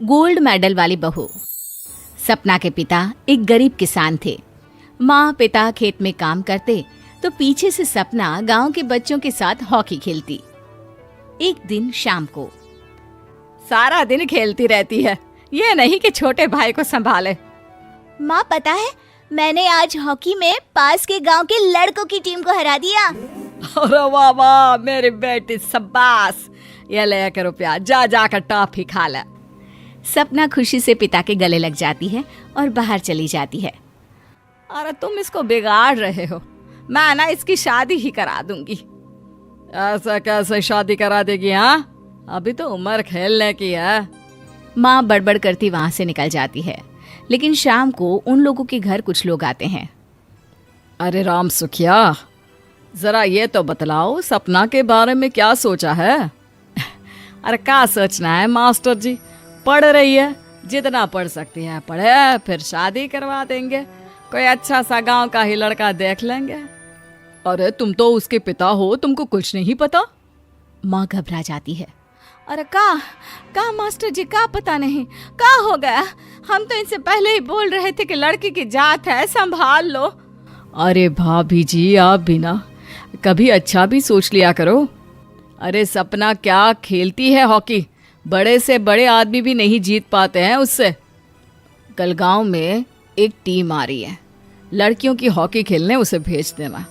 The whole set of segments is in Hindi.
गोल्ड मेडल वाली बहू। सपना के पिता एक गरीब किसान थे। माँ पिता खेत में काम करते तो पीछे से सपना गांव के बच्चों के साथ हॉकी खेलती। एक दिन शाम को, सारा दिन खेलती रहती है, ये नहीं कि छोटे भाई को संभाले। माँ पता है, मैंने आज हॉकी में पास के गांव के लड़कों की टीम को हरा दिया। अरे वाह वाह मेरी बेटी, शाबाश। ये ले कर रुपया, जा जाकर टॉफी खा ले। सपना खुशी से पिता के गले लग जाती है और बाहर चली जाती है। अरे तुम इसको बिगाड़ रहे हो, मैं ना इसकी शादी ही करा दूंगी। ऐसा कैसे शादी करा देगी? हाँ, अभी तो उम्र खेलने की है। माँ बड़बड़ करती वहां से निकल जाती है। लेकिन शाम को उन लोगों के घर कुछ लोग आते हैं। अरे राम सुखिया, जरा ये तो बतलाओ, सपना के बारे में क्या सोचा है? अरे क्या सोचना है मास्टर जी, पढ़ रही है, जितना पढ़ सकती है पढ़े, फिर शादी करवा देंगे, कोई अच्छा सा गांव का ही लड़का देख लेंगे। अरे तुम तो उसके पिता हो, तुमको कुछ नहीं पता? माँ घबरा जाती है। अरे का मास्टर जी, का पता नहीं, का हो गया? हम तो इनसे पहले ही बोल रहे थे कि लड़की की जात है, संभाल लो। अरे भाभी जी, आप भी ना कभी अच्छा भी सोच लिया करो। अरे सपना क्या खेलती है हॉकी, बड़े से बड़े आदमी भी नहीं जीत पाते हैं उससे। कल गांव में एक टीम आ रही है, लड़कियों की हॉकी खेलने उसे भेज देना,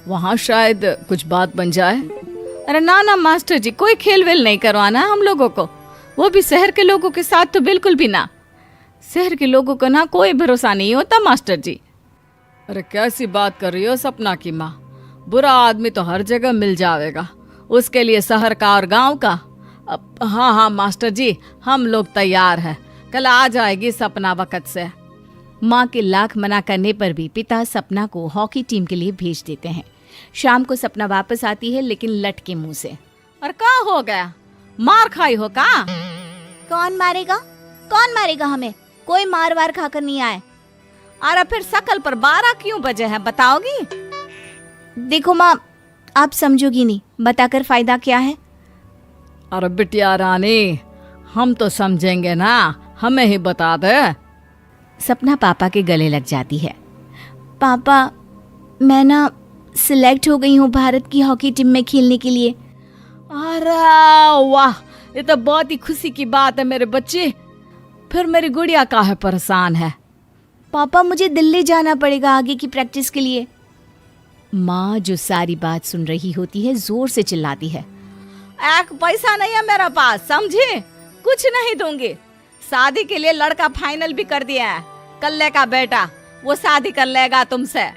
वहां शायद कुछ बात बन जाए। अरे ना ना मास्टर जी, कोई खेल वेल नहीं करवाना हम लोगों को, वो भी शहर के लोगों के साथ तो बिल्कुल भी ना। शहर के लोगों को ना कोई भरोसा नहीं होता मास्टर जी। अरे कैसी बात कर रही हो सपना की माँ, बुरा आदमी तो हर जगह मिल जाएगा, उसके लिए शहर का और गांव का। हाँ हाँ मास्टर जी, हम लोग तैयार हैं, कल आ जाएगी सपना वक्त से। माँ के लाख मना करने पर भी पिता सपना को हॉकी टीम के लिए भेज देते हैं। शाम को सपना वापस आती है, लेकिन लट के मुंह से। और क्या हो गया, मार खाई हो का? कौन मारेगा हमें? कोई मार वार खाकर नहीं आए। अरे फिर शकल पर 12 क्यों बजे हैं, बताओगी? देखो माँ, आप समझोगी नहीं, बताकर फायदा क्या है? अरे बिटिया रानी, हम तो समझेंगे ना, हमें ही बता दे। सपना पापा के गले लग जाती है। पापा, मैं ना सिलेक्ट हो गई हूँ भारत की हॉकी टीम में खेलने के लिए। अरे वाह, ये तो बहुत ही खुशी की बात है मेरे बच्चे। फिर मेरी गुड़िया काहे परेशान है? पापा, मुझे दिल्ली जाना पड़ेगा आगे की प्रैक्टिस के लिए। माँ जो सारी बात सुन रही होती है, जोर से चिल्लाती है। एक पैसा नहीं है मेरे पास, समझी? कुछ नहीं दूंगी। शादी के लिए लड़का फाइनल भी कर दिया है, कल्ले का बेटा, वो शादी कर लेगा तुमसे।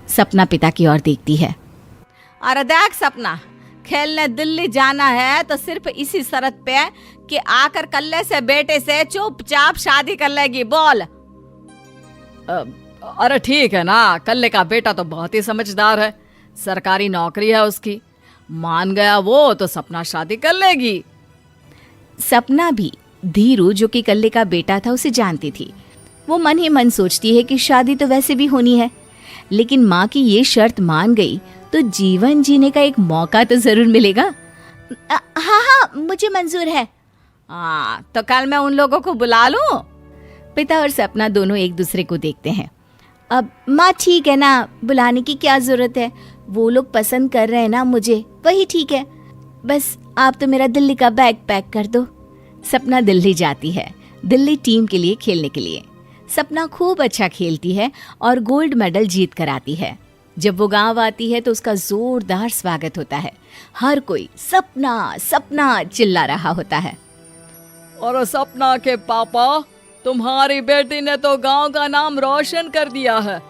सपना पिता की ओर देखती है। अरे देख सपना, खेलने दिल्ली जाना है तो सिर्फ इसी शर्त पे कि आकर कल्ले से बेटे से चुपचाप शादी कर लेगी, बोल। अरे ठीक है ना, कल्ले का बेटा तो बहुत ही समझदार है, सरकारी नौकरी है उसकी, मान गया वो तो सपना शादी कर लेगी। सपना भी धीरू, जो कि कल्ले का बेटा था, उसे जानती थी। वो मन ही मन सोचती है कि शादी तो वैसे भी होनी है, लेकिन माँ की ये शर्त मान गई तो जीवन जीने का एक मौका तो जरूर मिलेगा। हाँ, मुझे मंजूर है। तो कल मैं उन लोगों को बुला लूं? पिता और सपना दोनों एक दूसरे को देखते हैं। अब माँ ठीक है ना, बुलाने की क्या जरूरत है, वो लोग पसंद कर रहे हैं ना मुझे, वही ठीक है। बस आप तो मेरा दिल्ली का बैग पैक कर दो। सपना दिल्ली जाती है, दिल्ली टीम के लिए खेलने के लिए। सपना खूब अच्छा खेलती है और गोल्ड मेडल जीत कर आती है। जब वो गांव आती है तो उसका जोरदार स्वागत होता है। हर कोई सपना सपना चिल्ला रहा होता है। और सपना के पापा, तुम्हारी बेटी ने तो गांव का नाम रोशन कर दिया है।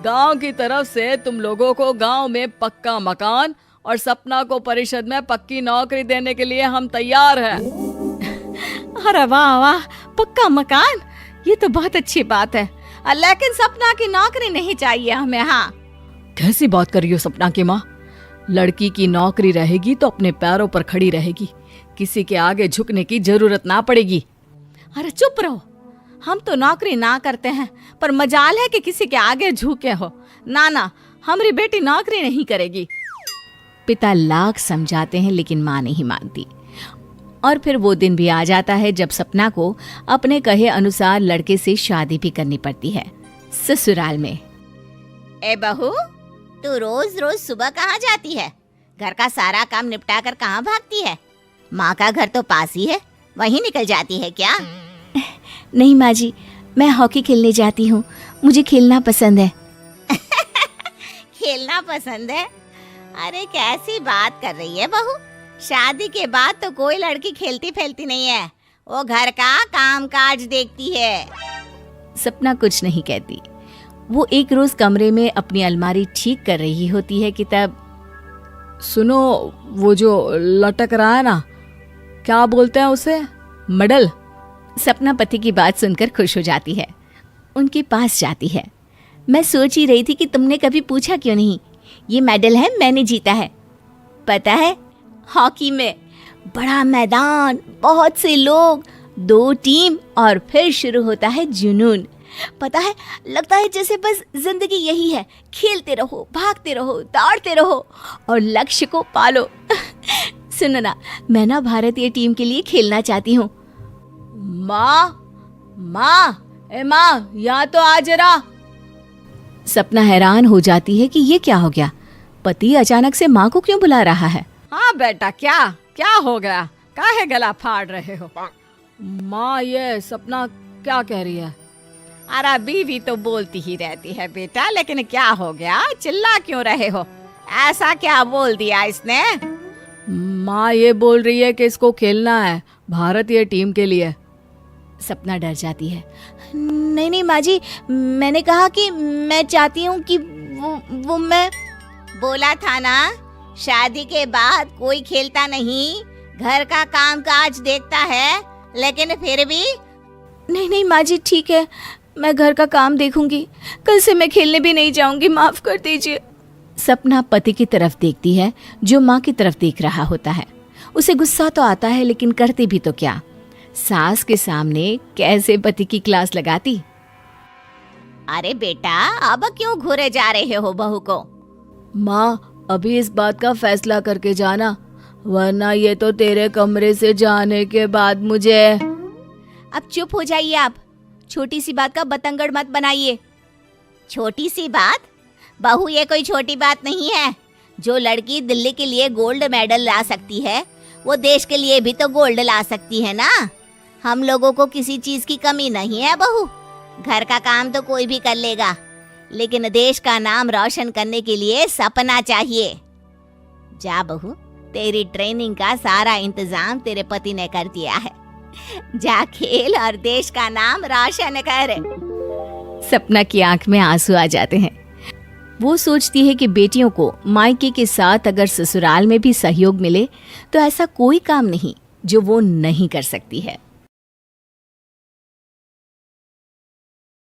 गांव की तरफ से तुम लोगों को गांव में पक्का मकान और सपना को परिषद में पक्की नौकरी देने के लिए हम तैयार हैं। अरे वाह वाह, पक्का मकान, ये तो बहुत अच्छी बात है, लेकिन सपना की नौकरी नहीं चाहिए हमें। हाँ, कैसी बात कर रही हो सपना की माँ? लड़की की नौकरी रहेगी तो अपने पैरों पर खड़ी रहेगी, किसी के आगे झुकने की जरूरत ना पड़ेगी। अरे चुप रहो, हम तो नौकरी ना करते हैं, पर मजाल है कि किसी के आगे झुके हो। ना ना, हमारी बेटी नौकरी नहीं करेगी। पिता लाख समझाते हैं लेकिन माँ नहीं मानती। और फिर वो दिन भी आ जाता है जब सपना को अपने कहे अनुसार लड़के से शादी भी करनी पड़ती है। ससुराल में ए बहू, तू रोज रोज सुबह कहाँ जाती है? घर का सारा काम निपटा कर कहाँ भागती है? माँ का घर तो पास ही है, वहीं निकल जाती है क्या? नहीं माँ जी, मैं हॉकी खेलने जाती हूँ, मुझे खेलना पसंद है। खेलना पसंद है? अरे कैसी बात कर रही है बहू, शादी के बाद तो कोई लड़की खेलती फैलती नहीं है, वो घर का काम काज देखती है। सपना कुछ नहीं कहती। वो एक रोज कमरे में अपनी अलमारी ठीक कर रही होती है कि तब सुनो, वो जो लटक रहा है ना, क्या बोलते हैं उसे? मेडल। सपना पति की बात सुनकर खुश हो जाती है, उनके पास जाती है। मैं सोच ही रही थी कि तुमने कभी पूछा क्यों नहीं। ये मेडल है, मैंने जीता है। पता है, हॉकी में बड़ा मैदान, बहुत से लोग, 2 टीम और फिर शुरू होता है जुनून। पता है, लगता है जैसे बस जिंदगी यही है, खेलते रहो, भागते रहो, दौड़ते रहो और लक्ष्य को पालो। सुनो ना, मैं ना भारतीय टीम के लिए खेलना चाहती हूँ। माँ, यहाँ तो आ जरा। सपना हैरान हो जाती है कि ये क्या हो गया, पति अचानक से माँ को क्यों बुला रहा है। हाँ बेटा, क्या हो गया? काहे गला फाड़ रहे हो? माँ, ये सपना क्या कह रही है? अरे बीवी तो बोलती ही रहती है बेटा, लेकिन क्या हो गया, चिल्ला क्यों रहे हो? ऐसा क्या बोल दिया इसने? माँ ये बोल रही है कि इसको खेलना है भारतीय टीम के लिए। सपना डर जाती है। नहीं माँ जी, मैंने कहा कि मैं चाहती हूँ कि वो मैं बोला था ना, शादी के बाद कोई खेलता नहीं, घर का काम काज देखता है, लेकिन फिर भी। नहीं माँ जी, ठीक है, मैं घर का काम देखूंगी, कल से मैं खेलने भी नहीं जाऊंगी, माफ कर दीजिए। सपना पति की तरफ देखती है जो माँ की तरफ देख रहा होता है। उसे गुस्सा तो आता है, लेकिन करती भी तो क्या, सास के सामने कैसे पति की क्लास लगाती। अरे बेटा, अब क्यों घूरे जा रहे हो बहू को? माँ, अभी इस बात का फैसला करके जाना, वरना ये तो तेरे कमरे से जाने के बाद मुझे। अब चुप हो जाइए आप, छोटी सी बात का बतंगड़ मत बनाइए। छोटी सी बात? बहू, ये कोई छोटी बात नहीं है। जो लड़की दिल्ली के लिए गोल्ड मेडल ला सकती है, वो देश के लिए भी तो गोल्ड ला सकती है ना। हम लोगों को किसी चीज की कमी नहीं है बहू, घर का काम तो कोई भी कर लेगा, लेकिन देश का नाम रोशन करने के लिए सपना चाहिए। जा बहू, तेरी ट्रेनिंग का सारा इंतजाम तेरे पति ने कर दिया है, जा खेल और देश का नाम रोशन कर। सपना की आंख में आंसू आ जाते हैं। वो सोचती है कि बेटियों को मायके के साथ अगर ससुराल में भी सहयोग मिले तो ऐसा कोई काम नहीं जो वो नहीं कर सकती है।